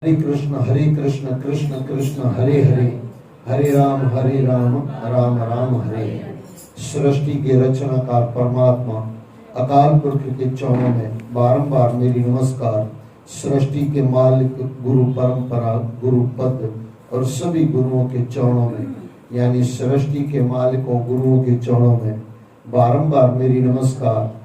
हरे कृष्ण कृष्ण कृष्ण हरे हरे, हरे राम राम राम हरे। सृष्टि के रचनाकार परमात्मा अकाल पुरख के चरणों में बारंबार मेरी नमस्कार। सृष्टि के मालिक गुरु परंपरा, गुरु पद और सभी गुरुओं के चरणों में, यानी सृष्टि के मालिकों गुरुओं के चरणों में बारंबार मेरी नमस्कार।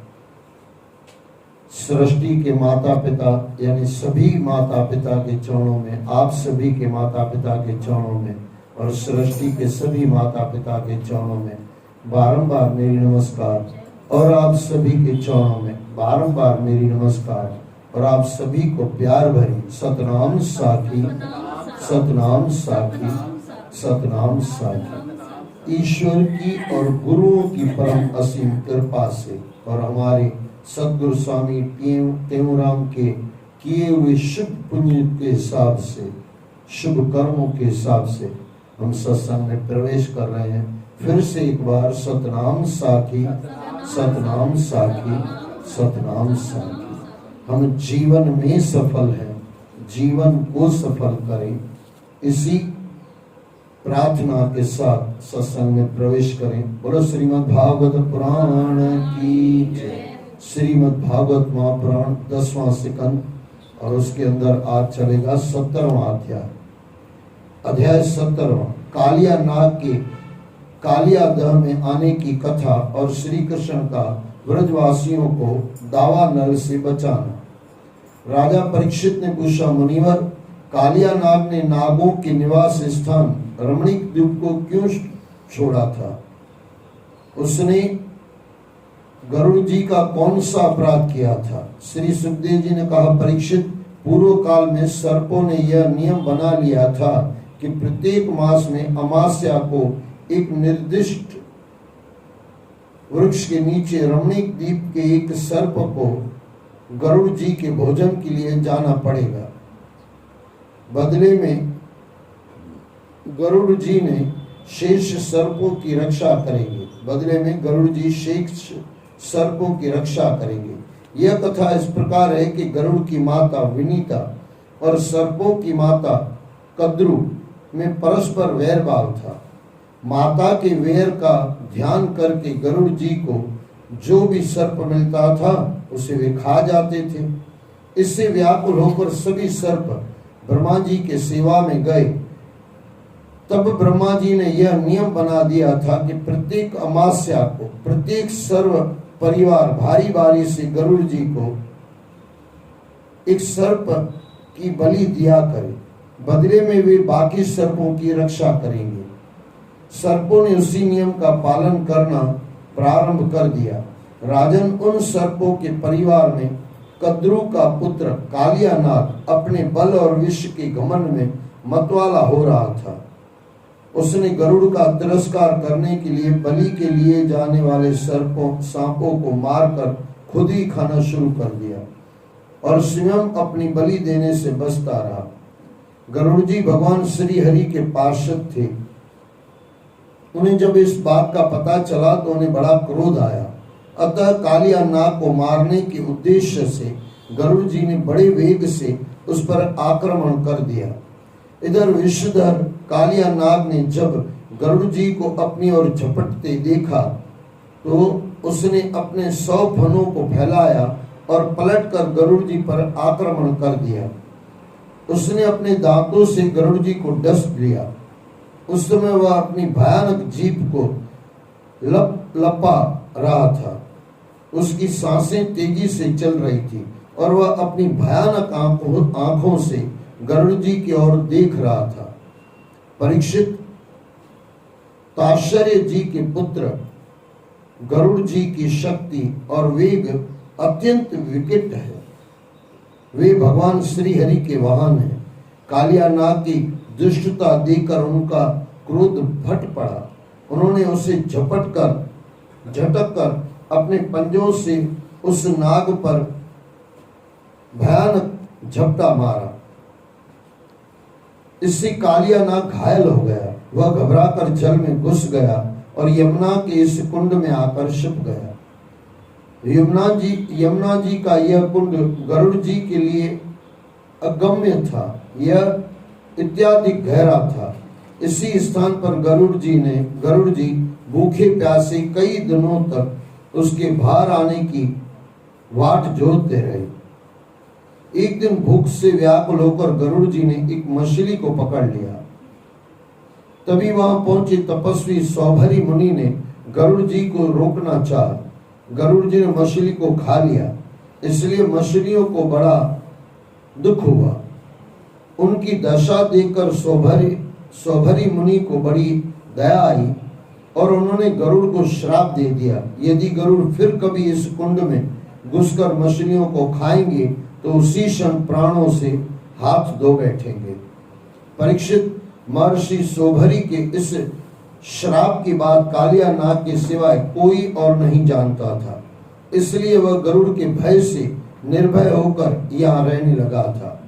सृष्टि के माता पिता यानी सभी माता पिता के चरणों में, आप सभी के माता पिता के चरणों में और सृष्टि के सभी माता पिता के चरणों में बारंबार मेरी नमस्कार। और आप सभी के चरणों में बारंबार मेरी नमस्कार। और आप सभी को प्यार भरी सतनाम साखी, सतनाम साखी, सतनाम साखी। ईश्वर की और गुरुओं की परम असीम कृपा से और हमारे सदगुरु स्वामी टेऊराम के किए हुए शुभ पुण्य के हिसाब से, शुभ कर्मों के हिसाब से हम सत्संग में प्रवेश कर रहे हैं। फिर से एक बार सतनाम साखी, सतनाम साखी, सतनाम साखी। हम जीवन में सफल हैं, जीवन को सफल करें, इसी प्रार्थना के साथ सत्संग में प्रवेश करें। बोलो श्रीमद् भागवत पुराण की जय। श्रीमद् भागवत महापुराण 10वां सिकंद और उसके अंदर आज चलेगा 17वां अध्याय। अध्याय 17वां कालिया नाग के कालिया दह में आने की कथा और श्री कृष्ण का ब्रजवासियों को दावा नल से बचाना। राजा परीक्षित ने पूछा, मुनिवर, कालिया नाग ने नागों के निवास स्थान रमणीक द्वीप को क्यों छोड़ा था? उसने गरुड़ जी का कौन सा अपराध किया था? श्री सुखदेव जी ने कहा, परीक्षित, पूर्व काल में सर्पों ने यह नियम बना लिया था कि प्रत्येक मास में अमावस्या को एक निर्दिष्ट वृक्ष के नीचे रमणीक द्वीप के एक सर्प को गरुड़ जी के भोजन के लिए जाना पड़ेगा। बदले में गरुड़ जी ने शेष सर्पों की रक्षा करेंगे। बदले में गरुड़ जी शेष सर्पों की रक्षा करेंगे। यह कथा इस प्रकार है कि गरुड़ की माता विनीता और सर्पों की माता कद्रु में परस्पर वैर भाव था। माता के वैर का ध्यान करके गरुड़ जी को जो भी सर्प मिलता था उसे वे खा जाते थे। इससे व्याकुल होकर सभी सर्प ब्रह्मा जी के सेवा में गए। तब ब्रह्मा जी ने यह नियम बना दिया था कि प्रत्येक अमावस्या को प्रत्येक सर्व परिवार भारी भारी से गरुड़ जी को एक सर्प की बलि दिया करे। बदले में वे बाकी सर्पों की रक्षा करेंगे। सर्पों ने उसी नियम का पालन करना प्रारंभ कर दिया। राजन, उन सर्पों के परिवार में कद्रु का पुत्र कालिया नाग अपने बल और विष के घमंड में मतवाला हो रहा था। उसने गरुड़ का तिरस्कार करने के लिए बलि के लिए जाने वाले सांपों को मारकर खुद ही खाना शुरू कर दिया और स्वयं अपनी बलि देने से बचता रहा। गरुड़ जी भगवान श्री हरि के पार्षद थे। उन्हें जब इस बात का पता चला तो उन्हें बड़ा क्रोध आया। अतः कालिया नाग को मारने के उद्देश्य से गरुड़ जी ने बड़े वेग से उस पर आक्रमण कर दिया। इधर विषधर कालिया नाग ने जब गरुड़ जी को अपनी ओर झपटते देखा तो उसने अपने 100 फनों को फैलाया और पलटकर गरुड़ जी पर आक्रमण कर दिया। उसने अपने दांतों से गरुड़ जी को डस लिया। उस समय वह अपनी भयानक जीभ को लपा रहा था। उसकी सांसें तेजी से चल रही थी और वह अपनी भयानक आंखों से गरुड़ जी की ओर देख रहा था। परीक्षित, ताश्चर्य जी के पुत्र गरुड़ जी की शक्ति और वेग अत्यंत विकट है। वे भगवान श्री हरि के वाहन हैं। कालिया नाग की दुष्टता देखकर उनका क्रोध फट पड़ा। उन्होंने उसे झटक कर अपने पंजों से उस नाग पर भयानक झपटा मारा। इससे कालिया नाग घायल हो गया। वह घबराकर जल में घुस गया और यमुना के इस कुंड में आकर छिप गया। यमुना जी का यह कुंड गरुड़ जी के लिए अगम्य था। यह इत्यादि गहरा था। इसी स्थान पर गरुड़ जी भूखे प्यासे कई दिनों तक उसके बाहर आने की वाट जोतते रहे। एक दिन भूख से व्याकुल होकर गरुड़ जी ने एक मछली को पकड़ लिया। तभी वहां पहुंचे तपस्वी सौभरी मुनि ने गरुड़ जी को रोकना चाहा। गरुड़ जी ने मछली को खा लिया, इसलिए मछलियों को बड़ा दुख हुआ। उनकी दशा देखकर सौभरी मुनि को बड़ी दया आई और उन्होंने गरुड़ को श्राप दे दिया, यदि गरुड़ फिर कभी इस कुंड में घुसकर मछलियों को खाएंगे तो उसी क्षण प्राणों से हाथ धो बैठेंगे। परीक्षित महर्षि सौभरी के इस श्राप की बात कालिया नाग के सिवाय कोई और नहीं जानता था, इसलिए वह गरुड़ के भय से निर्भय होकर यहाँ रहने लगा था।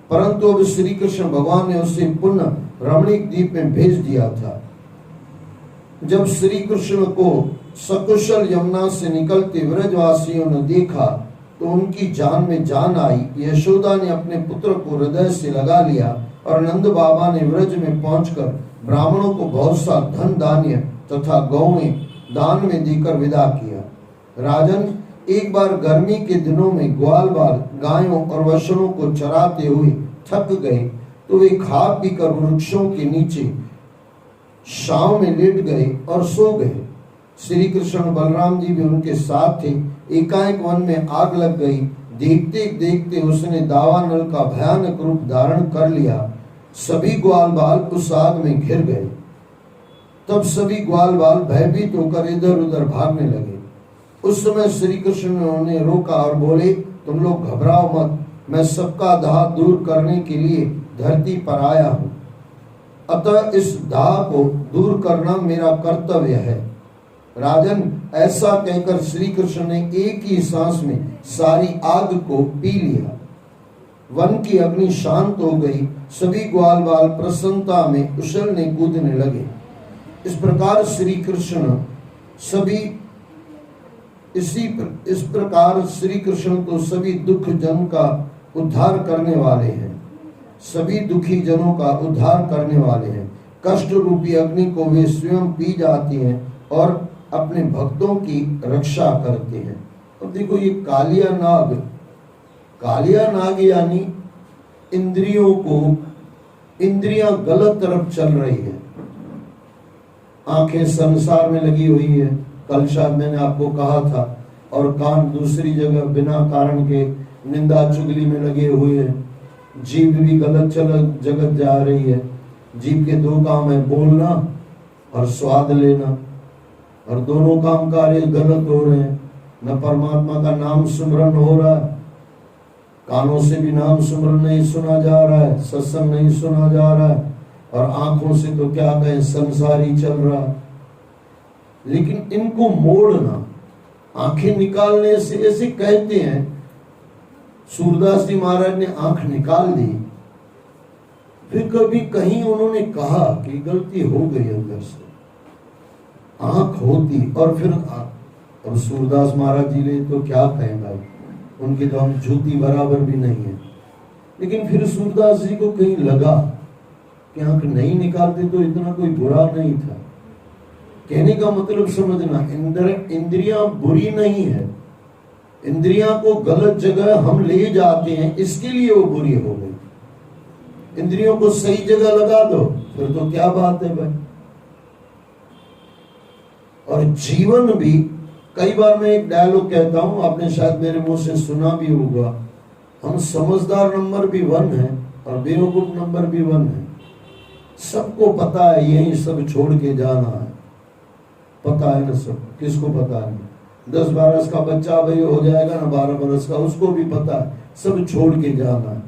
परंतु अब श्री कृष्ण भगवान ने उसे पुनः रमणीक द्वीप में भेज दिया था। जब श्री कृष्ण को सकुशल यमुना से निकलते व्रजवासियों ने देखा तो उनकी जान में जान आई। यशोदा ने अपने पुत्र को हृदय से लगा लिया और नंद बाबा ने व्रज में पहुंचकर ब्राह्मणों को बहुत सा धन धान्य तथा गौएं दान में देकर विदा किया। राजन, एक बार गर्मी के दिनों में ग्वाल बाल गायों और वषणों को चराते हुए थक गए तो वे खा पीकर वृक्षों के नीचे छांव में लेट गए और सो गए। श्री कृष्ण बलराम जी भी उनके साथ थे। एकाएक वन में आग लग गई। देखते देखते उसने दावानल का भयानक रूप धारण कर लिया। सभी ग्वाल बाल उस आग में घिर गए। तब सभी ग्वाल बाल भयभीत होकर इधर उधर भागने लगे। उस समय श्री कृष्ण ने उन्हें रोका और बोले, तुम लोग घबराओ मत, मैं सबका दाह दूर करने के लिए धरती पर आया हूं, अतः इस दाह को दूर करना मेरा कर्तव्य है। राजन, ऐसा कहकर श्री कृष्ण ने एक ही सांस में सारी आग को पी लिया। वन की अग्नि शांत हो गई। सभी ग्वाल बाल प्रसन्नता में उछलने कूदने लगे। इस प्रकार श्री कृष्ण तो सभी दुख जन का उद्धार करने वाले हैं, सभी दुखी जनों का उद्धार करने वाले हैं। कष्ट रूपी अग्नि को वे स्वयं पी जाती हैं और अपने भक्तों की रक्षा करते हैं। अब देखो, ये कालिया नाग यानी इंद्रियां गलत तरफ चल रही है। आंखें संसार में लगी हुई है, कल शायद मैंने आपको कहा था, और कान दूसरी जगह बिना कारण के निंदा चुगली में लगे हुए हैं। जीभ भी गलत जगत जा रही है। जीभ के दो काम है, बोलना और स्वाद लेना, और दोनों काम कार्य गलत हो रहे हैं। न परमात्मा का नाम सुमरन हो रहा है, कानों से भी नाम सुमरन नहीं सुना जा रहा है, सत्संग नहीं सुना जा रहा है, और आंखों से तो क्या कहें, संसार ही चल रहा है। लेकिन इनको मोड़ना, आंखें निकालने से, ऐसे कहते हैं, सूरदास जी महाराज ने आंख निकाल दी, फिर कभी कहीं उन्होंने कहा कि गलती हो गई अंदर से, आंख होती और फिर और सूरदास महाराज जी ने तो क्या कहें भाई, उनकी तो हम जूती बराबर भी नहीं है। लेकिन फिर सूरदास जी को कहीं लगा कि आंख नहीं निकालते तो इतना कोई बुरा नहीं था। कहने का मतलब समझना, इंद्रियां बुरी नहीं है, इंद्रियां को गलत जगह हम ले जाते हैं, इसके लिए वो बुरी हो गई। इंद्रियों को सही जगह लगा दो, फिर तो क्या बात है भाई। और जीवन भी, कई बार मैं एक डायलॉग कहता हूं, आपने शायद मेरे मुंह से सुना भी होगा, हम समझदार नंबर भी 1 है और बेवकूफ नंबर भी 1 है। सबको पता है यही सब छोड़ के जाना है, पता है ना सब, किसको पता नहीं। 10 बरस का बच्चा भाई हो जाएगा ना, 12 बरस का, उसको भी पता है सब छोड़ के जाना है।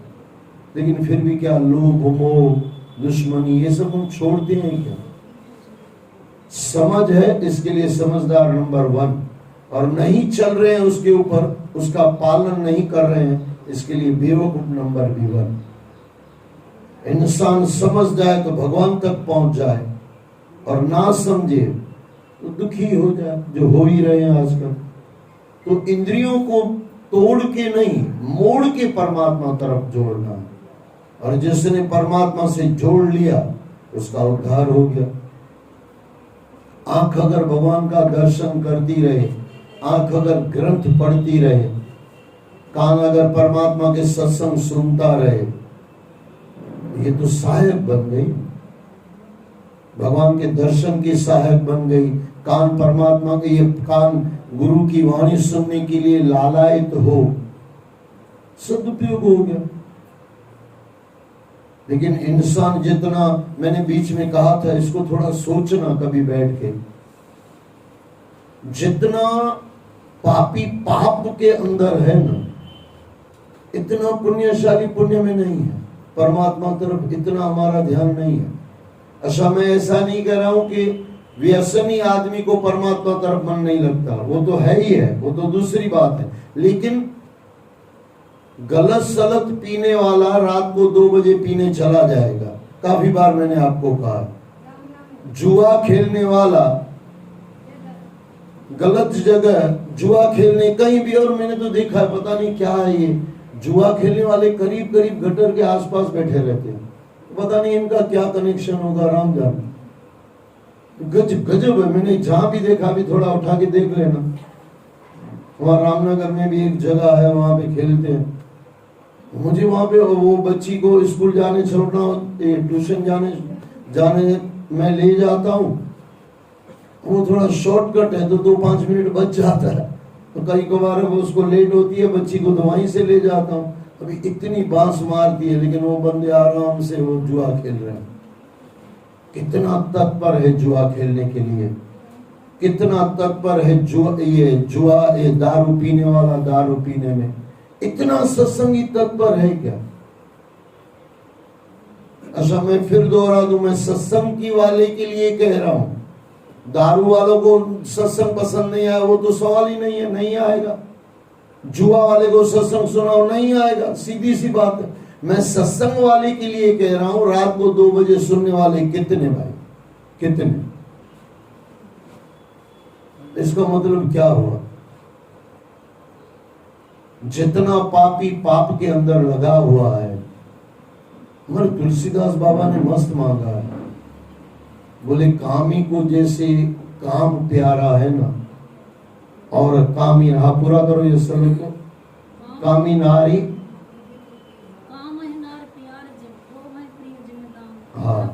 लेकिन फिर भी क्या, लोभ मोह दुश्मनी ये सब हम छोड़ते हैं क्या? समझ है, इसके लिए समझदार नंबर 1, और नहीं चल रहे हैं उसके ऊपर, उसका पालन नहीं कर रहे हैं, इसके लिए बेवकूफ नंबर भी 1। इंसान समझ जाए तो भगवान तक पहुंच जाए, और ना समझे तो दुखी हो जाए, जो हो ही रहे हैं आजकल। तो इंद्रियों को तोड़ के नहीं, मोड़ के परमात्मा तरफ जोड़ना है। और जिसने परमात्मा से जोड़ लिया उसका उद्धार हो गया। आंख अगर भगवान का दर्शन करती रहे, आंख अगर ग्रंथ पढ़ती रहे, कान अगर परमात्मा के सत्संग सुनता रहे, ये तो सहायक बन गई, भगवान के दर्शन की सहायक बन गई। कान परमात्मा के, ये कान गुरु की वाणी सुनने के लिए लालायित हो, सदुपयोग हो गया। लेकिन इंसान जितना, मैंने बीच में कहा था, इसको थोड़ा सोचना कभी बैठ के, जितना पापी पाप के अंदर है ना, इतना पुण्यशाली पुण्य में नहीं है। परमात्मा तरफ इतना हमारा ध्यान नहीं है। अच्छा, मैं ऐसा नहीं कह रहा हूं कि व्यसनी आदमी को परमात्मा तरफ मन नहीं लगता, वो तो है ही है, वो तो दूसरी बात है। लेकिन गलत सलत पीने वाला रात को 2 बजे पीने चला जाएगा, काफी बार मैंने आपको कहा। जुआ खेलने वाला गलत जगह जुआ खेलने कहीं भी, और मैंने तो देखा है, पता नहीं क्या है ये, जुआ खेलने वाले करीब करीब गटर के आसपास बैठे रहते हैं, पता नहीं इनका क्या कनेक्शन होगा, राम जाने। गजब है, मैंने जहां भी देखा, भी थोड़ा उठा के देख लेना। वहां रामनगर में भी एक जगह है, वहां पे खेलते हैं। मुझे वहां पे वो बच्ची को स्कूल जाने छोड़ना, ट्यूशन जाने मैं ले जाता हूँ, वो थोड़ा शॉर्टकट है तो 2-5 मिनट बच जाता है, तो कई बार वो उसको लेट होती है, बच्ची को तो वहीं से ले जाता हूँ। अभी इतनी बांस मारती है, लेकिन वो बंदे आराम से वो जुआ खेल रहे हैं। कितना तत्पर है जुआ खेलने के लिए, कितना तत्पर है जुआ, ये दारू पीने वाला दारू पीने में, इतना सत्संगी तत्पर है क्या? अच्छा, मैं फिर दोहरा दूं, मैं सत्संग की वाले के लिए कह रहा हूं। दारू वालों को सत्संग पसंद नहीं आया, वो तो सवाल ही नहीं है, नहीं आएगा। जुआ वाले को सत्संग सुनाओ, नहीं आएगा, सीधी सी बात है। मैं सत्संग वाले के लिए कह रहा हूं, रात को 2 बजे सुनने वाले कितने भाई, कितने? इसका मतलब क्या हुआ? जितना पापी पाप के अंदर लगा हुआ है। मगर तुलसीदास बाबा ने मस्त मांगा है, बोले कामी को जैसे काम प्यारा है ना, और कामी, हाँ पूरा करो ये श्लोक को, कामी नारी, हाँ,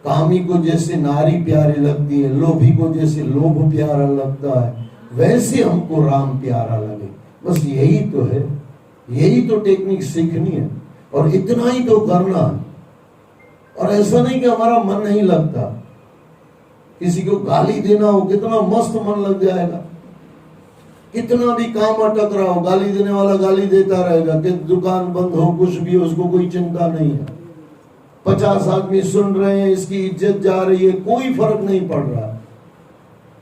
कामी को जैसे नारी प्यारी लगती है, लोभी को जैसे लोभ प्यारा लगता है, वैसे हमको राम प्यारा लगे। बस यही तो है, यही तो टेक्निक सीखनी है, और इतना ही तो करना है। और ऐसा नहीं कि हमारा मन नहीं लगता, किसी को गाली देना हो, कितना मस्त मन लग जाएगा। कितना भी काम अटक रहा हो, गाली देने वाला गाली देता रहेगा, कि दुकान बंद हो, कुछ भी हो, उसको कोई चिंता नहीं है। 50 आदमी सुन रहे हैं, इसकी इज्जत जा रही है, कोई फर्क नहीं पड़ रहा।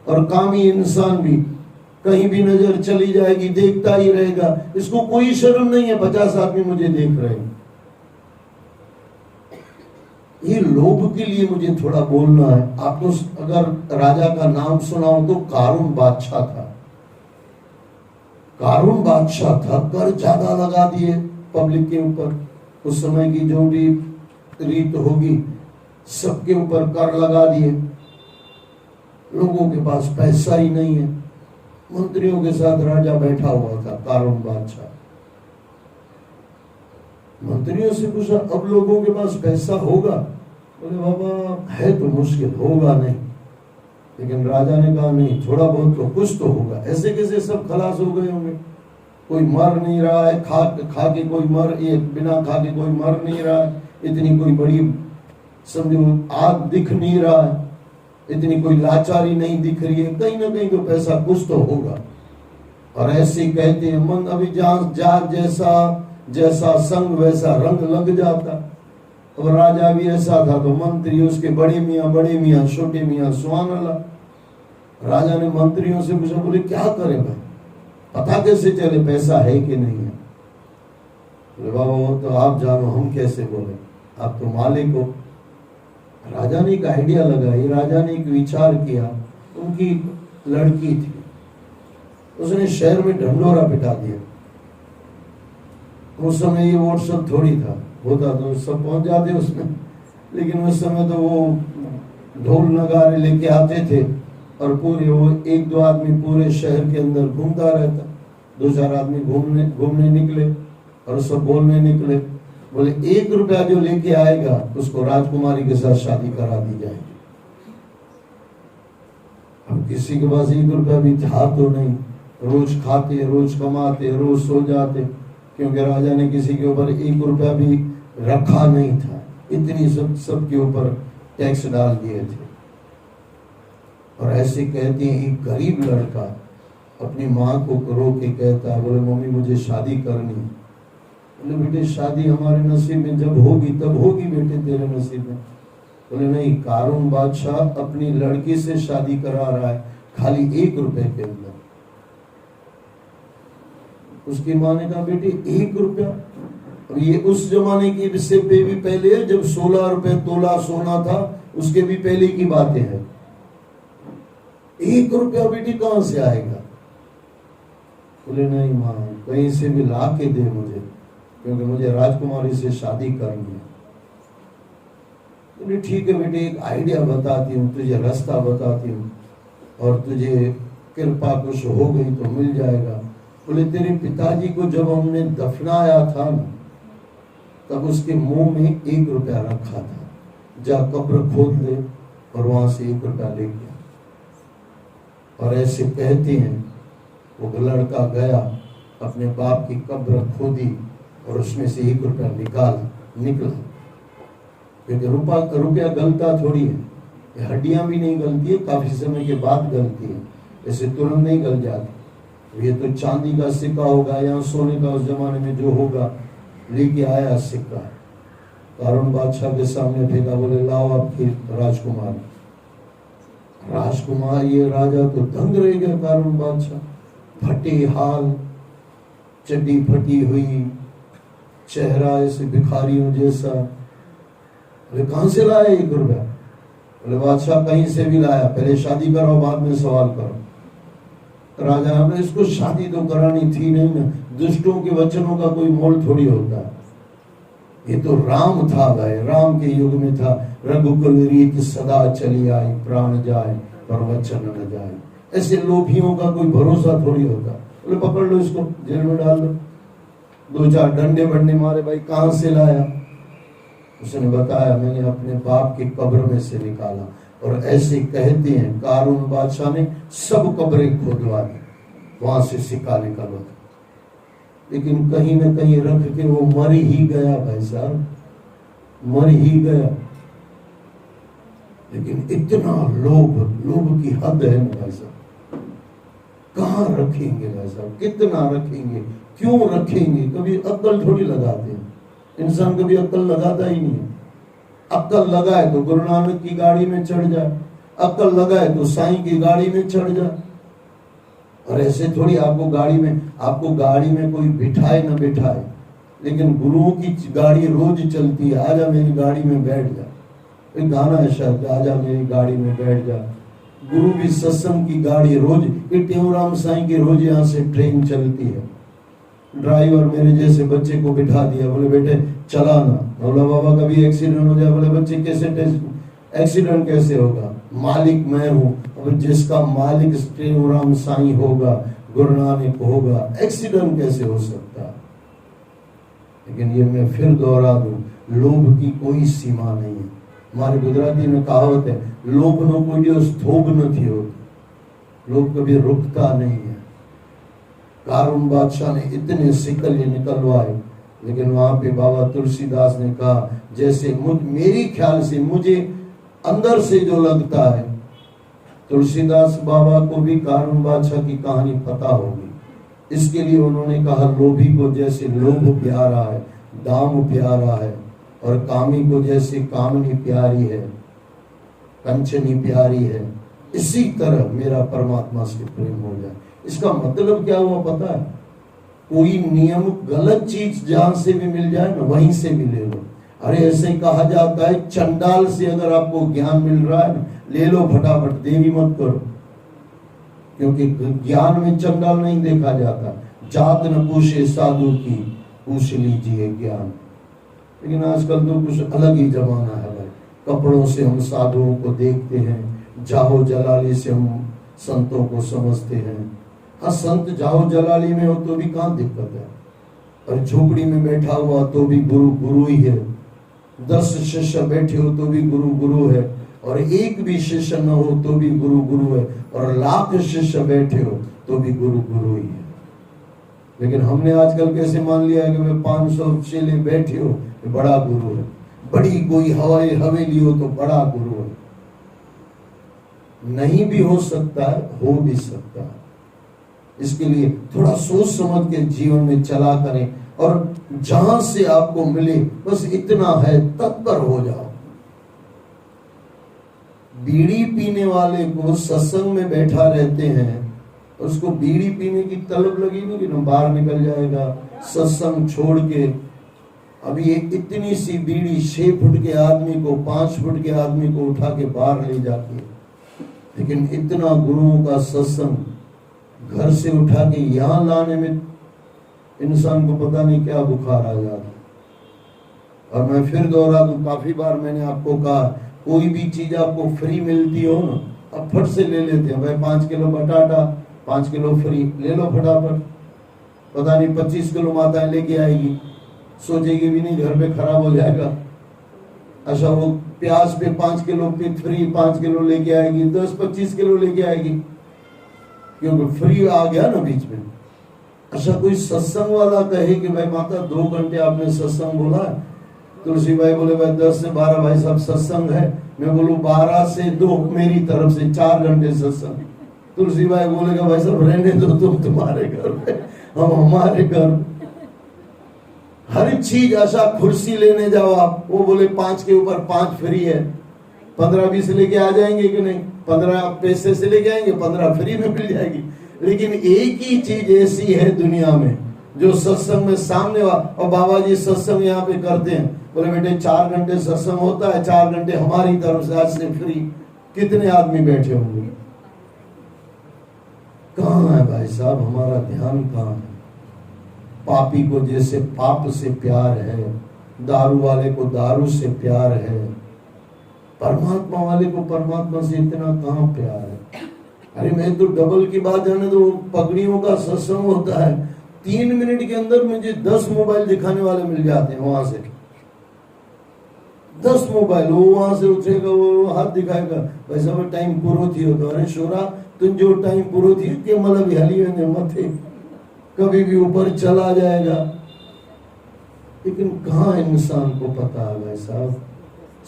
और कामी इंसान भी कहीं भी नजर चली जाएगी, देखता ही रहेगा, इसको कोई शर्म नहीं है, 50 आदमी मुझे देख रहे हैं। ये लोभ के लिए मुझे थोड़ा बोलना है। आपको अगर राजा का नाम सुना हो तो कारून बादशाह था। कारून बादशाह था, कर ज्यादा लगा दिए पब्लिक के ऊपर। उस समय की जो भी रीत होगी, सबके ऊपर कर लगा दिए। लोगों के पास पैसा ही नहीं है। मंत्रियों के साथ राजा बैठा हुआ था, कारून बादशाह। मंत्रियों से पूछा, अब लोगों के पास पैसा होगा? बोले बाबा है तो मुश्किल, होगा नहीं। लेकिन राजा ने कहा नहीं, थोड़ा बहुत तो कुछ तो होगा। ऐसे कैसे सब खलास हो गए होंगे? कोई मर नहीं रहा है, खा के कोई बिना खा के कोई मर नहीं रहा है, इतनी कोई बड़ी समझो आग दिख नहीं रहा है, इतनी कोई लाचारी नहीं दिख रही है, कहीं ना कहीं तो पैसा कुछ तो होगा। और ऐसे ही कहते हैं, मन अभी जात जैसा संग वैसा रंग लग जाता। और राजा भी ऐसा था, तो मंत्री उसके बड़े मियाँ छोटे मियाँ सुभान अल्लाह। राजा ने मंत्रियों से पूछा, बोले क्या करें भाई, पता कैसे चले पैसा है कि नहीं है? बोले बाबा वो तो आप जानो, हम कैसे बोले, आप तो मालिक हो। राजा ने एक आइडिया लगाई, राजा ने एक विचार किया। उनकी लड़की थी, उसने शहर में ढंडोरा पिटा दिया। उस समय ये व्हाट्सएप थोड़ी था, होता तो सब पहुंच जाते उसमें, लेकिन उस समय तो वो ढोल नगारे लेके आते थे और पूरे वो एक दो आदमी पूरे शहर के अंदर घूमता रहता, दो चार आदमी घूमने निकले और सब बोलने निकले, बोले 1 रुपया जो लेके आएगा उसको राजकुमारी के साथ शादी करा दी जाएगी। अब किसी के पास 1 रुपया भी था तो नहीं, रोज खाते, रोज कमाते, रोज सो जाते, क्योंकि राजा ने किसी के ऊपर 1 रुपया भी रखा नहीं था, इतनी सब के ऊपर टैक्स डाल दिए थे। और ऐसे कहते हैं एक गरीब लड़का अपनी माँ को रो के कहता है, बोले मम्मी मुझे शादी करनी है। बोले बेटे शादी हमारे नसीब में जब होगी तब होगी बेटे तेरे नसीब में। बोले नहीं, कारून बादशाह अपनी लड़की से शादी करा रहा है खाली 1 रुपए के अंदर। उसकी माँ ने कहा बेटे 1 रुपया, और ये उस जमाने की से भी पहले है जब 16 रुपए तोला सोना था, उसके भी पहले की बातें हैं। 1 रुपया बेटी कहां से आएगा? बोले नहीं माँ, कहीं से भी ला के दे मुझे, क्योंकि मुझे राजकुमारी से शादी करनी है। बोले ठीक है बेटे, एक आइडिया बताती हूँ तुझे, रास्ता बताती हूँ, और तुझे कृपा कुछ हो गई तो मिल जाएगा। बोले तेरे पिताजी को जब हमने दफनाया था ना, तब उसके मुंह में 1 रुपया रखा था, जा कब्र खोद ले और वहां से 1 रुपया ले गया। और ऐसे कहते हैं वो लड़का गया, अपने बाप की कब्र खोदी और उसमें से 1 रुपया निकला, क्योंकि रुपया गलता थोड़ी है, हड्डियां भी नहीं गलती है, काफी समय के बाद गलती है, ऐसे तुरंत नहीं गल जाती। ये तो चांदी का सिक्का होगा या सोने का, उस जमाने में जो होगा, लेके आया सिक्का, कारून बादशाह के सामने फेंका, बोले लाओ आपकी राजकुमार। राजकुमार ये राजा तो दंग रह गया, कारून बादशाह, फटे हाल, चड्डी फटी हुई, चेहरा ऐसे भिखारियों जैसा। बोले कहां से लाया 1 रुपया? बोले बादशाह कहीं से भी लाया, पहले शादी करो बाद में सवाल करो। राजा ने इसको शादी तो करानी थी नहीं ना, दुष्टों के वचनों का कोई मोल थोड़ी होता है, ये तो राम था भाई, राम के युग में था, रघुकुल रीत सदा चली आई, प्राण जाए पर वचन न जाए। ऐसे लोभियों का कोई भरोसा थोड़ी होता। बोले पकड़ लो इसको, जेल में डाल दो, 2-4 डंडे बंडे मारे, भाई कहां से लाया? उसने बताया मैंने अपने बाप की कब्र में से निकाला। और ऐसे कहते हैं कारून बादशाह ने सब कब्रें खोदवा दी, वहां से सिक्का निकाला, लेकिन कहीं न कहीं रख के वो मर ही गया भाई साहब, मर ही गया। लेकिन इतना लोभ की हद है ना भाई साहब, कहाँ रखेंगे भाई साहब, कितना रखेंगे, क्यों रखेंगे? कभी अक्ल थोड़ी लगाते हैं, इंसान कभी अक्ल लगाता ही नहीं है। अक्ल लगाए तो गुरु नानक की गाड़ी में चढ़ जाए, अक्ल लगाए तो साईं की गाड़ी में चढ़ जाए। और ऐसे थोड़ी आपको गाड़ी में कोई बिठाए ना बिठाए, लेकिन गुरुओं की गाड़ी रोज चलती है, आजा मेरी गाड़ी में बैठ जा, एक गाना है शायद, आजा मेरी गाड़ी में बैठ जा। गुरु की सत्संग की गाड़ी रोज, टेऊराम साईं की रोज यहाँ से ट्रेन चलती है। ड्राइवर मेरे जैसे बच्चे को बिठा दिया, बोले बेटे चलाना, बोला बाबा कभी एक्सीडेंट हो जाए, बोले बच्चे कैसे एक्सीडेंट कैसे होगा? मालिक मैं हूँ, और जिसका मालिक टेऊराम साईं होगा, गुरु नानक होगा, एक्सीडेंट कैसे हो सकता? लेकिन ये मैं फिर दोहरा दूं, लोभ की कोई सीमा नहीं है। हमारे गुजराती में कहावत है, लोभ नो कोई स्थोभ नहीं होती, लोभ कभी रुकता नहीं है। कारून बादशाह ने इतने सिकल निकलवाए, लेकिन वहां पे बाबा तुलसीदास ने कहा, जैसे मेरी ख्याल से मुझे अंदर से जो लगता है, तुलसीदास बाबा को भी कारून बादशाह की कहानी पता होगी, इसके लिए उन्होंने कहा लोभी को जैसे लोभ प्यारा है, दाम प्यारा है, और कामी को जैसे कामनी प्यारी है, कंचनी प्यारी है, इसी तरह मेरा परमात्मा से प्रेम हो जाए। इसका मतलब क्या हुआ पता है? कोई नियम गलत चीज जहां से भी मिल जाए ना, वहीं से भी ले लो। अरे ऐसे कहा जाता है, चंडाल से अगर आपको ज्ञान मिल रहा है ना, ले लो फटाफट, देरी मत करो, क्योंकि ज्ञान में चंडाल नहीं देखा जाता। जात न पूछे साधु की, पूछ लीजिए ज्ञान। लेकिन आजकल तो कुछ अलग ही जमाना है भाई। कपड़ों से हम साधुओं को देखते हैं, जाहो जलाली से हम संतों को समझते हैं। हाँ, संत जाहो जलाली में हो तो भी कहाँ दिक्कत है, और झोपड़ी में बैठा हुआ तो भी गुरु गुरु ही है। 10 शिष्य बैठे हो तो भी गुरु गुरु है, और एक भी शिष्य न हो तो भी गुरु गुरु है, और लाख शिष्य बैठे हो तो भी गुरु गुरु ही है। लेकिन हमने आजकल कैसे मान लिया है कि मैं 500 चेले बैठे हो तो बड़ा गुरु है, बड़ी कोई हवाई हवेली हो तो बड़ा गुरु है। नहीं भी हो सकता है, हो भी सकता है। इसके लिए थोड़ा सोच समझ के जीवन में चला करें, और जहां से आपको मिले बस इतना है, तत्पर हो जाओ। बीड़ी पीने वाले को सत्संग में बैठा रहते हैं, उसको बीड़ी पीने की तलब लगी नहीं कि बाहर निकल जाएगा सत्संग छोड़ के। अब ये इतनी सी बीड़ी 6 फुट के आदमी को, 5 फुट के आदमी को उठा के बाहर ले जाती है। लेकिन इतना गुरुओं का सत्संग घर से उठा के यहां लाने में इंसान को पता नहीं क्या बुखार आ जाता। और मैं फिर दोहरा दूं, काफी बार मैंने आपको कहा, कोई भी चीज आपको फ्री मिलती हो ना, अब फट से ले लेते हैं। भाई 5 किलो बटाटा, 5 किलो फ्री, ले लो फटाफट। पता नहीं 25 किलो माताएं लेके आएगी, सोचेगी भी नहीं घर पे खराब हो जाएगा। अच्छा, वो प्याज पे 5 किलो पे फ्री 5 किलो लेके आएगी, 10-25 किलो लेके आएगी, क्योंकि फ्री आ गया ना बीच में। अच्छा, कोई सत्संग वाला कहे कि भाई माता 2 घंटे आपने सत्संग बोला है। तुलसी भाई बोले भाई 10 से 12 भाई साहब सत्संग है। मैं बोलूं 12 से 2 मेरी तरफ से 4 घंटे सत्संग। तुलसी भाई बोलेगा भाई साहब रहने दो, तुम तुम्हारे घर पे, हम हमारे घर। हर चीज, ऐसा कुर्सी लेने जाओ आप, वो बोले 5 के ऊपर 5 फ्री है। 15-20 लेके आ जाएंगे कि नहीं, 15 पैसे से लेके आएंगे, 15 फ्री में मिल जाएगी। लेकिन एक ही चीज ऐसी है दुनिया में जो सत्संग में सामने और बाबा जी सत्संग यहाँ पे करते हैं, बोले बेटे 4 घंटे सत्संग होता है, 4 घंटे हमारी तरफ से आज से फ्री। कितने आदमी बैठे होंगे? कहाँ है भाई साहब हमारा ध्यान, कहाँ है? पापी को जैसे पाप से प्यार है, दारू वाले को दारू से प्यार है, परमात्मा वाले को परमात्मा से इतना कहाँ प्यार है? अरे मैं तो डबल की बात जाने दो, पगड़ियों का सत्संग होता है, 3 मिनट के अंदर मुझे 10 मोबाइल दिखाने वाले मिल जाते हैं। वहां से 10 मोबाइल, वो वहां से उठेगा, वो हाथ दिखाएगा, वैसा वो टाइम पूरा थी हो तो अरे शोरा तुम जो टाइम पूरा थी के मतलब हली मत है, कभी भी ऊपर चला जाएगा। लेकिन कहाँ इंसान को पता है भाई साहब,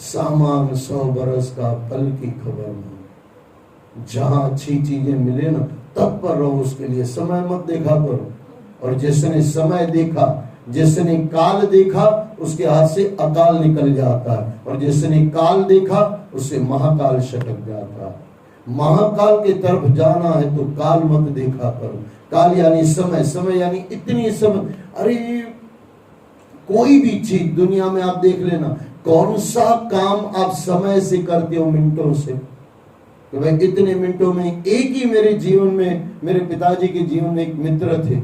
सामान 100 बरस का पल की खबर नहीं। जहां अच्छी चीजें मिले ना तब पर रहो, उसके लिए समय मत देखा करो। और जिसने समय देखा, जिसने काल देखा, उसके हाथ से अकाल निकल जाता है, और जिसने काल देखा उससे महाकाल सटक जाता है। महाकाल की तरफ जाना है तो काल मत देखा करो। काल यानी समय, समय यानी इतनी समय। अरे कोई भी चीज दुनिया में आप देख लेना, कौन सा काम आप समय से करते हो, मिनटों से। तो भाई इतने मिनटों में, एक ही मेरे जीवन में, मेरे पिताजी के जीवन में एक मित्र थे,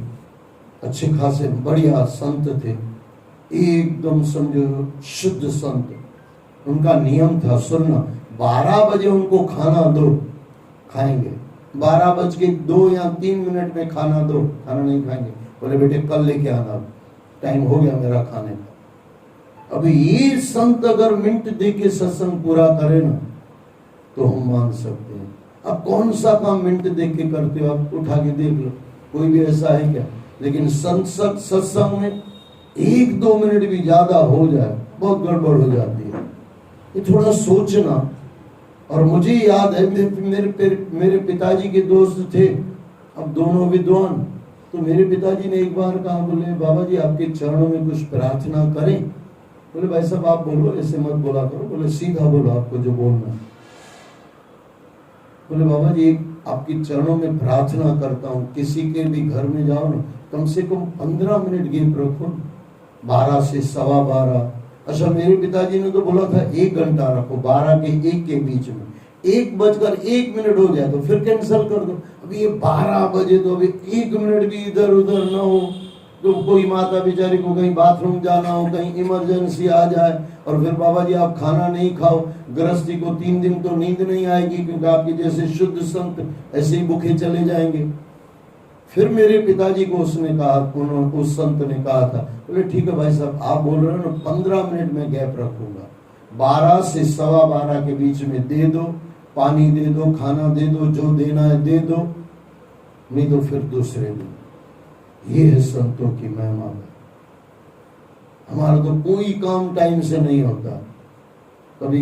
अच्छे खासे बढ़िया संत थे, एकदम समझो शुद्ध संत। उनका नियम था, सुनना, 12 बजे उनको खाना दो, खाएंगे। 12 बज के 2 या 3 मिनट में खाना दो, खाना नहीं खाएंगे। बोले बेटे कल लेके आना, टाइम हो गया मेरा खाने का। अब ये संत अगर मिनट दे के सत्संग पूरा करे ना तो हम मान सकते हैं। अब कौन सा काम मिनट देख के करते हो, आप उठा के देख लो, कोई भी ऐसा है क्या? लेकिन सत्संग में 1-2 मिनट भी ज्यादा हो जाए बहुत गड़बड़ हो जाती है। ये थोड़ा सोचना। और मुझे याद है मेरे पिताजी के दोस्त थे, अब दोनों विद्वान, तो मेरे पिताजी ने एक बार कहा, बोले बाबा जी आपके चरणों में कुछ प्रार्थना करें। बोले भाई साहब आप बोलो, ऐसे मत बोला करो। बोले सीधा बोलो आपको जो बोलना। बोले बाबा जी आपके चरणों में प्रार्थना करता हूँ, किसी के भी घर में जाओ ना कम से कम 15 मिनट गैप रखो, 12 से 12:15। अच्छा मेरे पिताजी ने तो बोला था 1 घंटा रखो, 12 के 1 के बीच में। 1:01 हो जाए तो फिर कैंसिल कर दो। अभी ये 12 बजे, तो अभी 1 मिनट भी इधर उधर ना हो, तो कोई माता बेचारी को कहीं बाथरूम जाना हो, कहीं इमरजेंसी आ जाए, और फिर बाबा जी आप खाना नहीं खाओ, गृहस्थी को 3 दिन तो नींद नहीं आएगी, क्योंकि आपके जैसे शुद्ध संत ऐसे ही भूखे चले जाएंगे। फिर मेरे पिताजी को उसने कहा, उस संत ने कहा था, बोले ठीक है भाई साहब, आप बोल रहे हो ना, 15 मिनट में गैप रखूंगा, 12 से 12:15 के बीच में दे दो, पानी दे दो, खाना दे दो, जो देना है दे दो, नहीं तो फिर दूसरे दिन। ये है संतों की महिमा। हमारा तो कोई काम टाइम से नहीं होता, कभी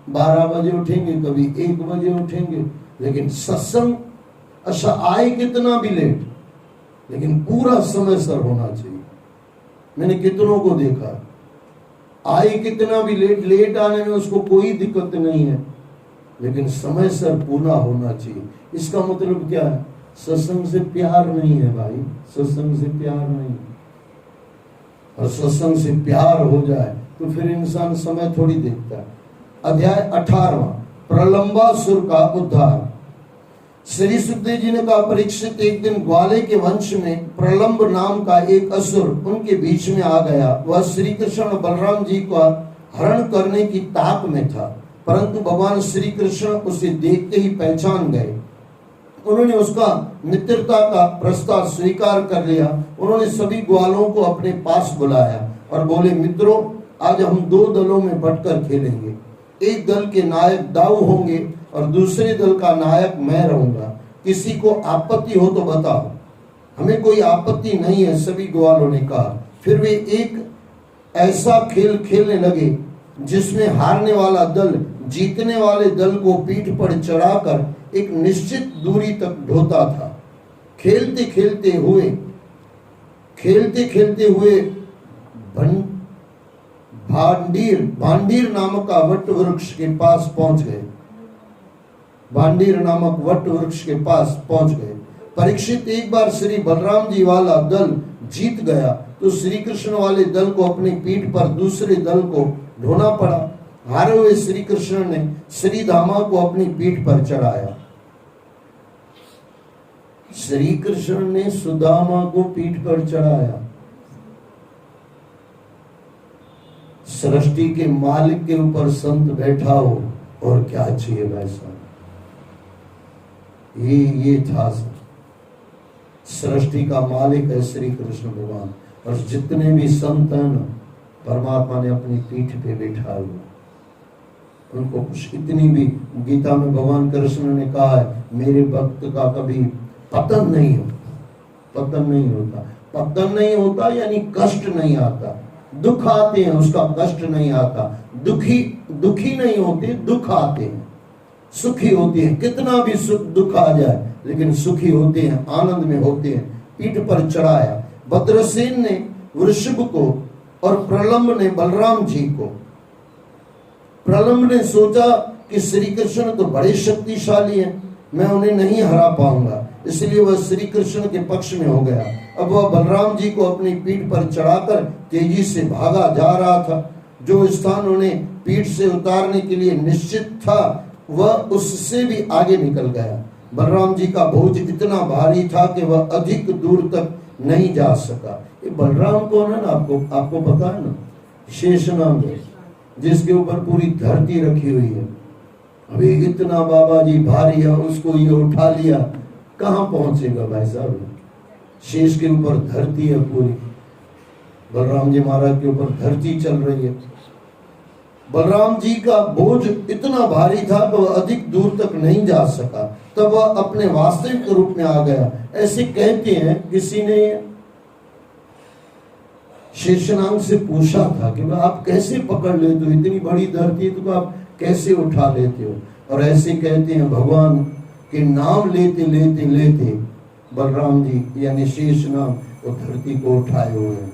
12 बजे उठेंगे, कभी 1 बजे उठेंगे, लेकिन सत्संग अच्छा आए कितना भी लेट, लेकिन पूरा समय सर होना चाहिए। मैंने कितनों को देखा, आए कितना भी लेट, लेट आने में उसको कोई दिक्कत नहीं है, लेकिन समय सर पूरा होना चाहिए। इसका मतलब क्या है? सत्संग से प्यार नहीं है भाई, सत्संग से प्यार नहीं। और सत्संग से प्यार हो जाए तो फिर इंसान समय थोड़ी देखता है। अध्याय 18, प्रलंबासुर का उद्धार। श्री सुखदेव जी ने कहा, परीक्षित, एक दिन ग्वाले के वंश में प्रलंब नाम का एक असुर उनके बीच में आ गया। वह श्री कृष्ण और बलराम जी का हरण करने की ताक में था, परंतु भगवान श्री कृष्ण उसे देखते ही पहचान गए। उन्होंने उसका मित्रता का प्रस्ताव स्वीकार कर लिया। उन्होंने सभी ग्वालों को अपने पास बुलाया और बोले, मित्रों, आज हम 2 दलों में बंटकर खेलेंगे। एक दल के नायक दाऊ होंगे और दूसरे दल का नायक मैं रहूंगा। किसी को आपत्ति हो तो बताओ। हमें कोई आपत्ति नहीं है, सभी ग्वालों ने कहा। फिर वे एक ऐसा खेल खेलने लगे जिसमें हारने वाला दल जीतने वाले दल को पीठ पर चढ़ाकर एक निश्चित दूरी तक ढोता था। खेलते खेलते हुए भांडीर नामक का वट वृक्ष के पास पहुंच गए। भांडीर नामक वट वृक्ष के पास पहुंच गए। परीक्षित, एक बार श्री बलराम जी वाला दल जीत गया तो श्री कृष्ण वाले दल को अपनी पीठ पर दूसरे दल को ढोना पड़ा। हारे हुए श्री कृष्ण ने श्री धामा को अपनी पीठ पर चढ़ाया। श्री कृष्ण ने सुदामा को पीठ पर चढ़ाया। सृष्टि के मालिक के ऊपर संत बैठा हो, और क्या चाहिए भाई साहब। ये था सृष्टि का मालिक है श्री कृष्ण भगवान, और जितने भी संत हैं ना, परमात्मा ने अपनी पीठ पे बैठा हुआ। उनको कुछ इतनी भी, गीता में भगवान कृष्ण ने कहा है, मेरे भक्त का कभी पतन नहीं होता। पतन नहीं होता, पतन नहीं होता यानी कष्ट नहीं आता। दुख आते हैं, उसका कष्ट नहीं आता। दुखी नहीं होते, दुख आते हैं। सुखी होते हैं, कितना भी सुख दुख आ जाए लेकिन सुखी होते हैं, आनंद में होते हैं। पीठ पर चढ़ाया। भद्रसेन ने वृषभ को और प्रलंब ने बलराम जी को। प्रलंब ने सोचा कि श्री कृष्ण तो बड़े शक्तिशाली हैं, मैं उन्हें नहीं हरा पाऊंगा, इसलिए वह श्री कृष्ण के पक्ष में हो गया। अब वह बलराम जी को अपनी पीठ पर चढ़ाकर तेजी से भागा जा रहा था। जो स्थान उन्हें पीठ से उतारने के लिए निश्चित था, वह उससे भी आगे निकल गया। बलराम जी का बोझ इतना भारी था कि वह अधिक दूर तक नहीं जा सका। ये बलराम कौन है ना, आपको पता है ना? शेषनाग है, जिसके ऊपर पूरी धरती रखी हुई है। अभी इतना बाबा जी भारी है, उसको ये उठा लिया, कहाँ पहुंचेगा भाई साहब? शेष के ऊपर धरती है पूरी। बलराम जी महाराज के ऊपर धरती चल रही है। बलराम जी का बोझ इतना भारी था कि वह अधिक दूर तक नहीं जा सका। तब वह अपने वास्तविक रूप में आ गया। ऐसे कहते हैं, किसी ने शेषनाग से पूछा था कि आप कैसे पकड़ लेते हो, इतनी बड़ी धरती तो आप कैसे उठा लेते हो? और ऐसे कहते हैं, भगवान के नाम लेते लेते लेते बलराम जी यानी शेषनाग वो धरती को उठाए हुए हैं।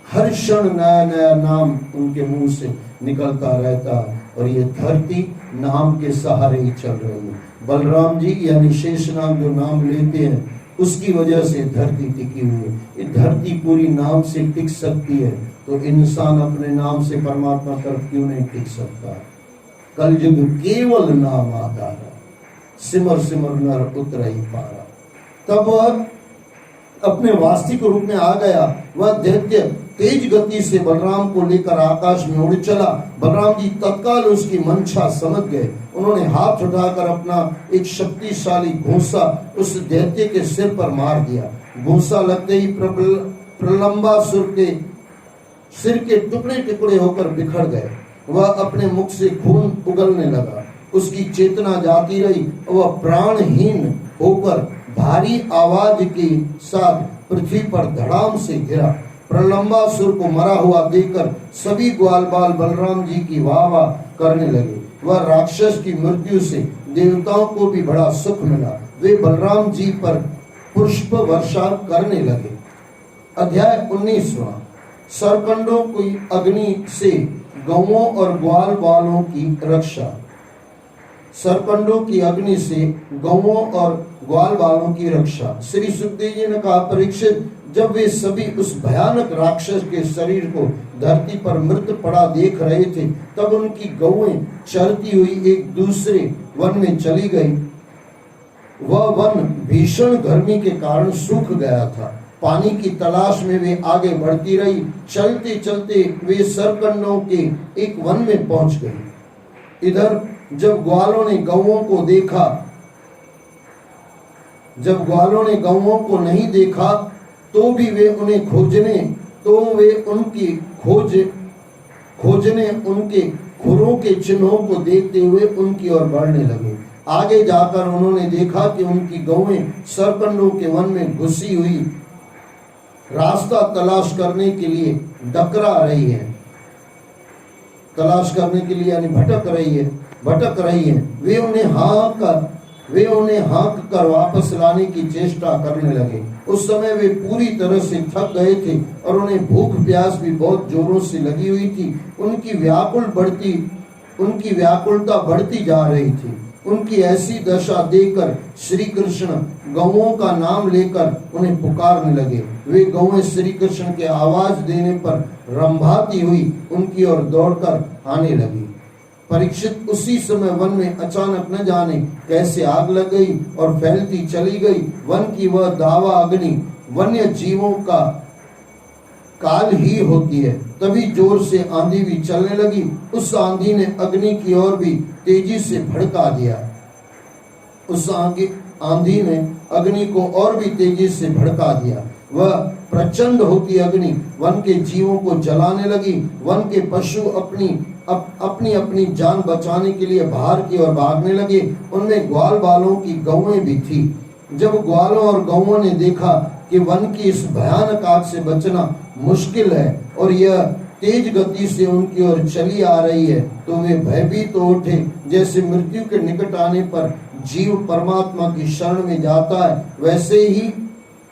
हर क्षण नया नया नाम उनके मुंह से निकलता रहता, और ये धरती नाम के सहारे ही चल रही है। बलराम जी यानी शेषनाग जो नाम लेते हैं, उसकी वजह से धरती टिकी हुई है। ये धरती पूरी नाम से टिक सकती है, तो इंसान अपने नाम से परमात्मा तरफ क्यों नहीं टिक सकता? कलयुग केवल नाम आधार, सिमर सिमर नर उतर ही पारा। तब अपने वास्तविक रूप में आ गया। वह दैत्य तेज गति से बलराम को लेकर आकाश में उड़ चला। बलराम जी तत्काल उसकी मंशा समझ गए। उन्होंने हाथ उठाकर अपना एक शक्तिशाली घूंसा उस दैत्य के सिर पर मार दिया। घूंसा लगते ही प्रलंबासुर के सिर के टुकड़े टुकड़े होकर बिखर गए। वह अपने मुख से खून उगलने लगा। उसकी चेतना जाती रही। वह प्राणहीन होकर भारी आवाज के साथ पृथ्वी पर धड़ाम से गिरा। प्रलंबासुर को मरा हुआ देखकर सभी ग्वाल बाल बलराम जी की वाह वाह करने लगे। वह राक्षस की मृत्यु से देवताओं को भी बड़ा सुख मिला। वे बलराम जी पर पुष्प वर्षा करने लगे। अध्याय 19वां। सरकंडों की अग्नि से गौओं और ग्वाल बालों की रक्षा। सरकंडों की अग्नि से गौओं और ग्वाल बालों की रक्षा। श्री सुखदेव जी ने कहा, परीक्षित, जब वे सभी उस भयानक राक्षस के शरीर को धरती पर मृत पड़ा देख रहे थे, तब उनकी गौएं चरती हुई एक दूसरे वन में चली गई। वह वन भीषण गर्मी के कारण सूख गया था। पानी की तलाश में वे आगे बढ़ती रही। चलते चलते वे सरकंडों के एक वन में पहुंच गई। इधर जब ग्वालों ने गौओं को नहीं देखा तो वे उनके खुरों के चिन्हों को देखते हुए उनकी ओर बढ़ने लगे। आगे जाकर उन्होंने देखा कि उनकी गौएं सरकंडों के वन में घुसी हुई रास्ता तलाश करने के लिए डकरा रही है। तलाश करने के लिए यानी भटक रही है। वे उन्हें हाँक कर वापस लाने की चेष्टा करने लगे। उस समय वे पूरी तरह से थक गए थे और उन्हें भूख प्यास भी बहुत जोरों से लगी हुई थी। उनकी व्याकुलता बढ़ती जा रही थी। उनकी ऐसी दशा देखकर श्री कृष्ण गौओं का नाम लेकर उन्हें पुकारने लगे। वे गौएं श्री कृष्ण के आवाज देने पर रंभाती हुई उनकी ओर दौड़कर आने लगी। परीक्षित, उसी समय वन में अचानक न जाने कैसे आग लग गई और फैलती चली गई। वन की वह दावा अग्नि वन्य जीवों का काल ही होती है। तभी जोर से आंधी भी चलने लगी। उस आंधी ने अग्नि की ओर भी तेजी से भड़का दिया। उस आंधी ने अग्नि को और भी तेजी से भड़का दिया। वह प्रचंड होती अग्नि वन के जीवों को जलाने लगी। वन के पशु अपनी जान बचाने के लिए बाहर की ओर भागने लगे। उनमें ग्वाल बालों की गौएं भी थी। जब ग्वालों और गौओं ने देखा कि वन की इस भयानक आग से बचना मुश्किल है और यह तेज गति से उनकी ओर चली आ रही है, तो वे भयभीत हो उठे। जैसे मृत्यु के निकट आने पर जीव परमात्मा की शरण में जाता है, वैसे ही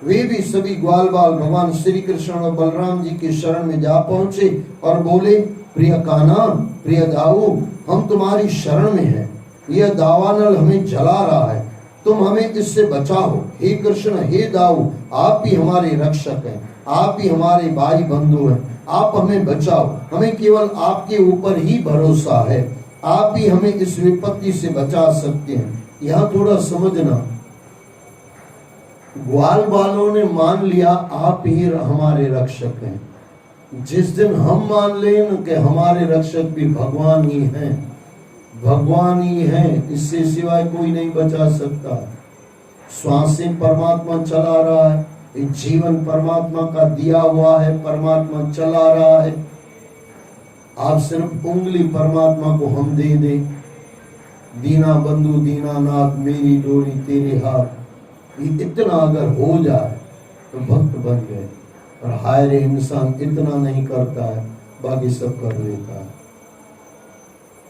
वे भी सभी ग्वाल बाल भगवान श्री कृष्ण और बलराम जी की शरण में जा पहुंचे और बोले, प्रिय कान्हा, प्रिय दाऊ, हम तुम्हारी शरण में हैं। यह दावानल हमें जला रहा है, तुम हमें इससे बचाओ। हे कृष्ण, हे दाऊ, आप ही हमारे रक्षक हैं, आप ही हमारे भाई बंधु हैं, आप हमें बचाओ। हमें केवल आपके ऊपर ही भरोसा है, आप ही हमें इस विपत्ति से बचा सकते हैं। यहाँ थोड़ा समझना, ग्वाल बालों ने मान लिया आप ही हमारे रक्षक हैं। जिस दिन हम मान लें कि हमारे रक्षक भी भगवान ही हैं, भगवान ही हैं, इससे सिवाय कोई नहीं बचा सकता। श्वासें परमात्मा चला रहा है, जीवन परमात्मा का दिया हुआ है, परमात्मा चला रहा है। आप सिर्फ उंगली परमात्मा को हम दे दे, दीना बंधु दीनानाथ मेरी डोरी तेरे हाथ, इतना अगर हो जाए तो भक्त बन गए। और हाय रे, इंसान इतना नहीं करता है, बाकी सब कर लेता है।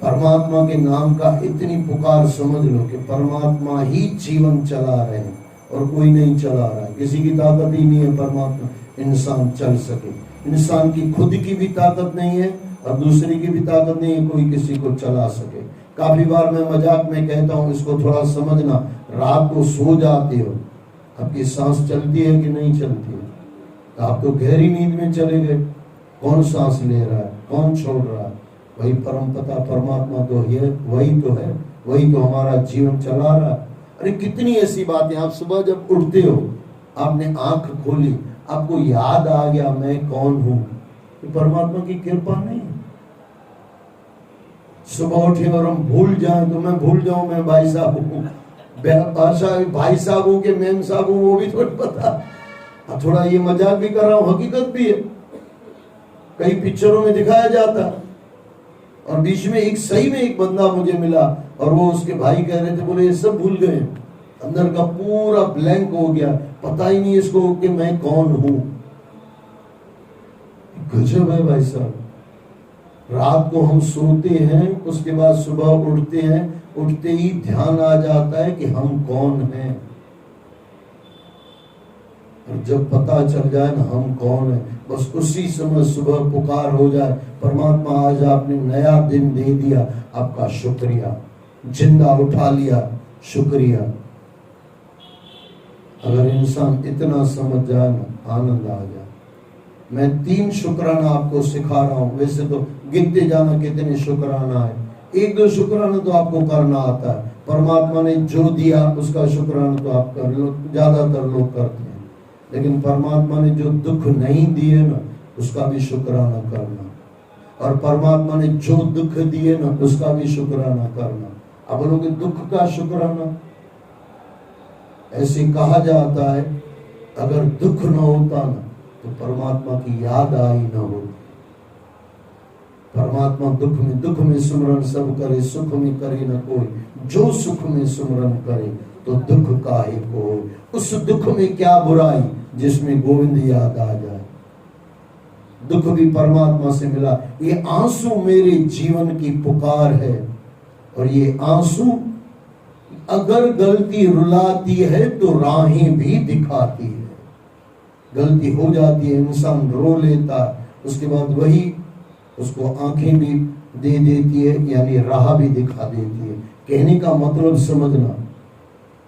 परमात्मा के नाम का इतनी पुकार समझ लो कि परमात्मा ही जीवन चला रहे हैं और कोई नहीं चला रहा है। किसी की ताकत ही नहीं है परमात्मा इंसान चल सके। इंसान की खुद की भी ताकत नहीं है और दूसरी की भी ताकत नहीं है कोई किसी को चला सके। काफी बार मैं मजाक में कहता हूँ, इसको थोड़ा समझना। रात को सो जाते हो, आपकी सांस चलती है कि नहीं चलती है? आप तो गहरी नींद में चले गए। कौन सांस ले रहा है, कौन छोड़ रहा है? वही परमपिता परमात्मा तो है, वही तो हमारा जीवन चला रहा है। अरे कितनी ऐसी बातें, आप सुबह जब उठते हो आपने आंख खोली, आपको याद आ गया मैं कौन हूं, ये परमात्मा की कृपा नहीं है। सुबह उठे और हम भूल जाएं तो मैं भूल जाऊं मैं भाई साहब हूं, भाई साहब हूं कि मैम साहब हूं वो भी थोड़ा पता। थोड़ा ये मजाक भी कर रहा हूं, हकीकत भी है, कई पिक्चरों में दिखाया जाता। और बीच में एक सही में एक बंदा मुझे मिला और वो उसके भाई कह रहे थे, बोले ये सब भूल गए, अंदर का पूरा ब्लैंक हो गया, पता ही नहीं इसको कि मैं कौन हूं। गजब है भाई साहब। रात को हम सोते हैं, उसके बाद सुबह उठते हैं, उठते ही ध्यान आ जाता है कि हम कौन हैं। और जब पता चल जाए ना हम कौन है, बस उसी समय सुबह पुकार हो जाए, परमात्मा आज आपने नया दिन दे दिया, आपका शुक्रिया, जिंदा उठा लिया, शुक्रिया। अगर इंसान इतना समझ जाए ना, आनंद आ जाए। मैं 3 शुक्राना आपको सिखा रहा हूं, वैसे तो गिनते जाना कितने शुक्राना है, 1-2 शुक्राना तो आपको करना आता है। परमात्मा ने जो दिया उसका शुक्राना तो आप कर लो, ज्यादातर लोग करते हैं, लेकिन परमात्मा ने जो दुख नहीं दिए ना उसका भी शुक्राना करना, और परमात्मा ने जो दुख दिए ना उसका भी शुक्राना करना। अब बोलोगे दुख का शुक्राना, ऐसे कहा जाता है अगर दुख न होता ना तो परमात्मा की याद आई न होती। परमात्मा दुख में सुमरन सब करे, सुख में करे न कोई, जो सुख में सुमरन करे तो दुख काहे को। उस दुख में क्या बुराई जिसमें गोविंद याद आ जाए। दुख भी परमात्मा से मिला। ये आंसू मेरे जीवन की पुकार है, और ये आंसू अगर गलती रुलाती है तो राहें भी दिखाती है। गलती हो जाती है, इंसान रो लेता, उसके बाद वही उसको आंखें भी दे देती है, यानी राह भी दिखा देती है। कहने का मतलब समझना,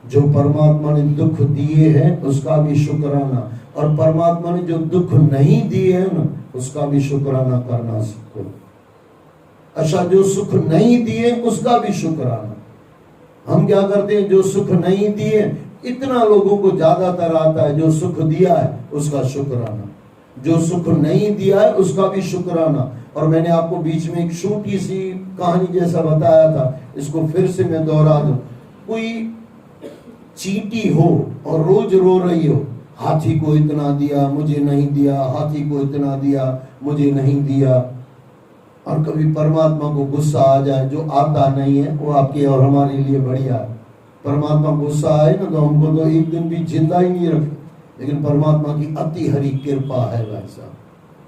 जो परमात्मा ने दुख दिए हैं उसका भी शुक्राना, और परमात्मा ने जो दुख नहीं दिए हैं ना उसका भी शुक्राना करना सीखो। अच्छा, जो सुख नहीं दिए उसका भी शुक्राना। हम क्या करते हैं, जो सुख नहीं दिए, इतना लोगों को ज्यादातर आता है, जो सुख दिया है उसका शुक्राना, जो सुख नहीं दिया है उसका भी शुक्राना। और मैंने आपको बीच में एक छोटी सी कहानी जैसा बताया था, इसको फिर से मैं दोहरा दूं। कोई चींटी हो और रोज रो रही हो, हाथी को इतना दिया मुझे नहीं दिया, हाथी को इतना दिया मुझे नहीं दिया, और कभी परमात्मा को गुस्सा आ जाए, जो आता नहीं है वो आपके और हमारे लिए बढ़िया है। परमात्मा गुस्सा आए ना तो हमको तो एक दिन भी जिंदा ही नहीं रखे, लेकिन परमात्मा की अति हरी कृपा है भाई साहब,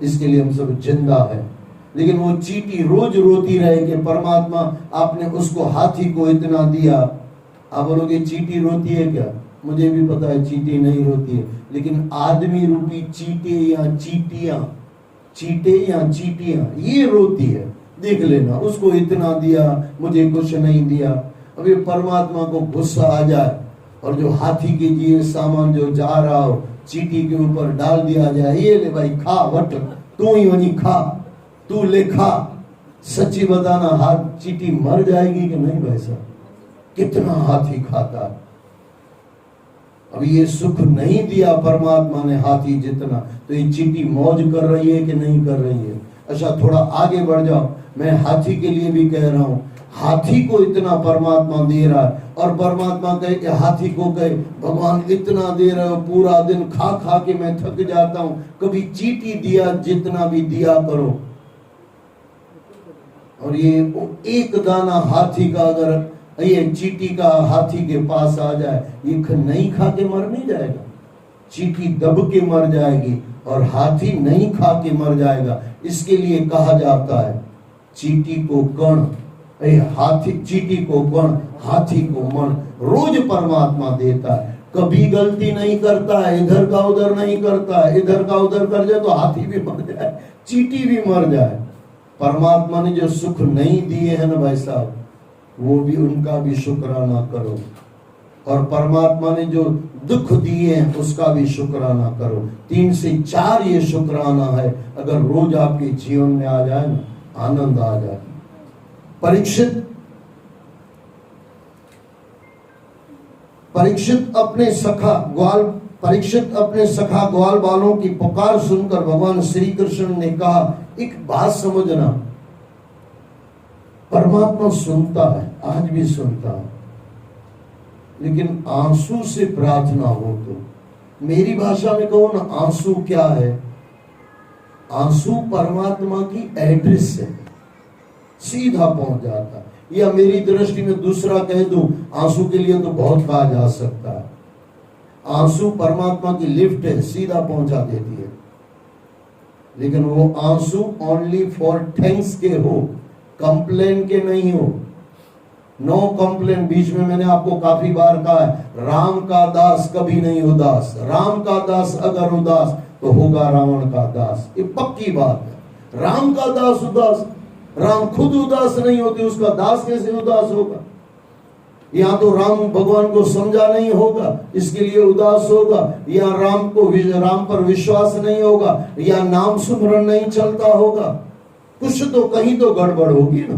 इसके लिए हम सब जिंदा है। लेकिन वो चींटी रोज रोती रहे कि परमात्मा आपने उसको हाथी को इतना दिया। आप बोलोगे चींटी रोती है क्या? मुझे भी पता है चींटी नहीं रोती है, लेकिन आदमी रूपी चींटे या चींटियां, चींटे या चींटियां ये रोती है। देख लेना, उसको इतना दिया मुझे कुछ नहीं दिया। अभी परमात्मा को गुस्सा आ जाए और जो हाथी के लिए सामान जो जा रहा हो चींटी के ऊपर डाल दिया जाए, ये ले भाई खा, वट तू ही वही खा, तू ले खा। सच्ची बताना, हाथ चींटी मर जाएगी कि नहीं भाई साहब? कितना हाथी खाता है। अब ये सुख नहीं दिया परमात्मा ने हाथी जितना, तो ये चींटी मौज कर रही है कि नहीं कर रही है? अच्छा, थोड़ा आगे बढ़ जाओ, मैं हाथी के लिए भी कह रहा हूं, हाथी को इतना परमात्मा दे रहा है, और परमात्मा कहे हाथी को कहे भगवान इतना दे रहे हो, पूरा दिन खा खा के मैं थक जाता हूं, कभी चींटी दिया जितना भी दिया करो। और ये एक दाना हाथी का अगर ये चींटी का हाथी के पास आ जाए, ये नहीं खा के मर नहीं जाएगा, चींटी दब के मर जाएगी और हाथी नहीं खा के मर जाएगा। इसके लिए कहा जाता है चींटी को कण, हाथी चींटी को कण, हाथी को मन। रोज परमात्मा देता है, कभी गलती नहीं करता है, इधर का उधर नहीं करता है, इधर का उधर कर जाए तो हाथी भी मर जाए, चींटी भी मर जाए। परमात्मा ने जो सुख नहीं दिए हैं ना भाई साहब, वो भी उनका भी शुक्राना करो, और परमात्मा ने जो दुख दिए हैं उसका भी शुक्राना करो। 3 से 4 ये शुक्राना है, अगर रोज आपके जीवन में आ जाए ना, आनंद आ जाए। परीक्षित अपने सखा ग्वाल परीक्षित अपने सखा ग्वाल बालों की पुकार सुनकर भगवान श्री कृष्ण ने कहा, एक बात समझना, परमात्मा सुनता है, आज भी सुनता है, लेकिन आंसू से प्रार्थना हो तो, मेरी भाषा में कहो ना, आंसू क्या है? आंसू परमात्मा की एड्रेस है, सीधा पहुंच जाता है। या मेरी दृष्टि में दूसरा कह दूं, आंसू के लिए तो बहुत कहा जा सकता है। आंसू परमात्मा की लिफ्ट है, सीधा पहुंचा देती है, लेकिन वो आंसू ओनली फॉर थैंक्स के हो, कंप्लेन के नहीं हो। No complain. बीच में मैंने आपको काफी बार कहा है, राम का दास कभी नहीं उदास। राम का दास अगर उदास तो होगा रावण का दास, ये पक्की बात है। राम का दास उदास, राम खुद उदास नहीं होते, उसका दास कैसे उदास होगा? या तो राम भगवान को समझा नहीं होगा, इसके लिए उदास होगा, या राम पर विश्वास नहीं होगा, या नाम सुमरन नहीं चलता होगा, कुछ तो कहीं तो गड़बड़ होगी ना।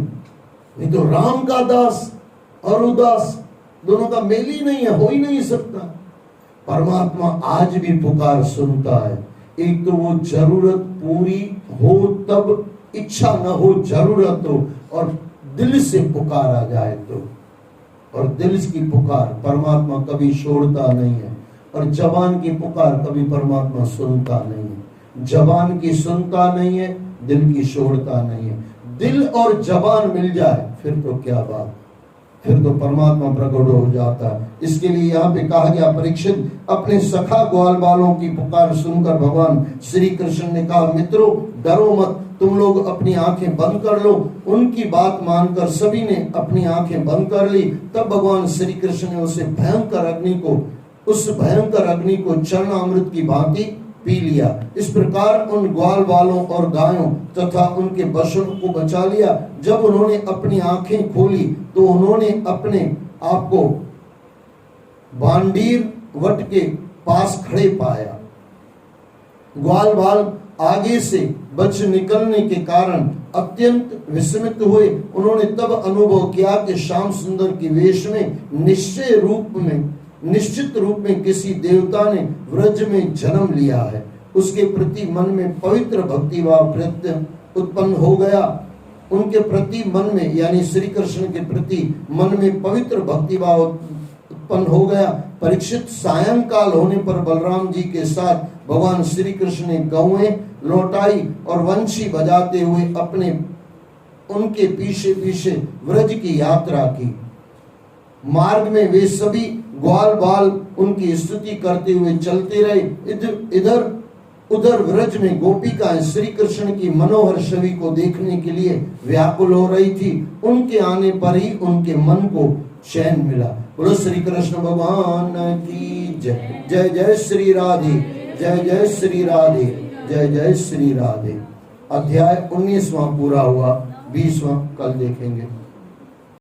नहीं तो राम का दास और उदास दोनों का मेल ही नहीं है, हो ही नहीं सकता। परमात्मा आज भी पुकार सुनता है। एक तो वो जरूरत पूरी हो तब, इच्छा न हो, जरूरत हो और दिल से पुकार आ जाए तो। और दिल की पुकार परमात्मा कभी छोड़ता नहीं है, और जबान की पुकार कभी परमात्मा सुनता नहीं है। जबान की सुनता नहीं है, दिल की छोड़ता नहीं है। दिल और जबान मिल जाए फिर तो क्या बात, फिर तो परमात्मा प्रकट हो जाता है। इसके लिए यहाँ पे कहा गया, परीक्षित अपने सखा ग्वाल बालों की पुकार सुनकर भगवान श्री कृष्ण ने कहा, मित्रों डरो मत, तुम लोग अपनी आंखें बंद कर लो। उनकी बात मानकर सभी ने अपनी आंखें बंद कर ली। तब भगवान श्री कृष्ण ने उस भयंकर अग्नि को चरणामृत की भांति पी लिया। इस प्रकार उन ग्वाल बालों और गायों तथा उनके बछड़ों को बचा लिया। जब उन्होंने अपनी आंखें खोली तो उन्होंने अपने आप को बांडीर वट के पास खड़े पाया। ग्वाल बाल आगे से बच निकलने के कारण अत्यंत विस्मित हुए। उन्होंने तब अनुभव किया कि श्याम सुंदर के वेश में निश्चित रूप में किसी देवता ने व्रज में जन्म लिया है। उसके प्रति मन में पवित्र भक्तिभाव उत्पन्न हो गया। उनके प्रति मन में, यानी श्री कृष्ण के प्रति मन में पवित्र भक्तिभाव उत्पन्न हो गया। परीक्षित सायंकाल होने पर बलराम जी के साथ भगवान श्री कृष्ण ने गौएं लौटाई और वंशी बजाते हुए उनके पीछे पीछे व्रज की यात्रा की। मार्ग में वे सभी ग्वाल बाल उनकी स्तुति करते हुए चलते रहे। इधर उधर व्रज में गोपिकाएं श्री कृष्ण की मनोहर छवि को देखने के लिए व्याकुल हो रही थी। उनके आने पर ही उनके मन को चैन मिला। बोलो श्री कृष्ण भगवान की जय। जय जय श्री राधे, जय जय श्री राधे, जय जय श्री राधे। अध्याय 19वां पूरा हुआ, 20वां कल देखेंगे।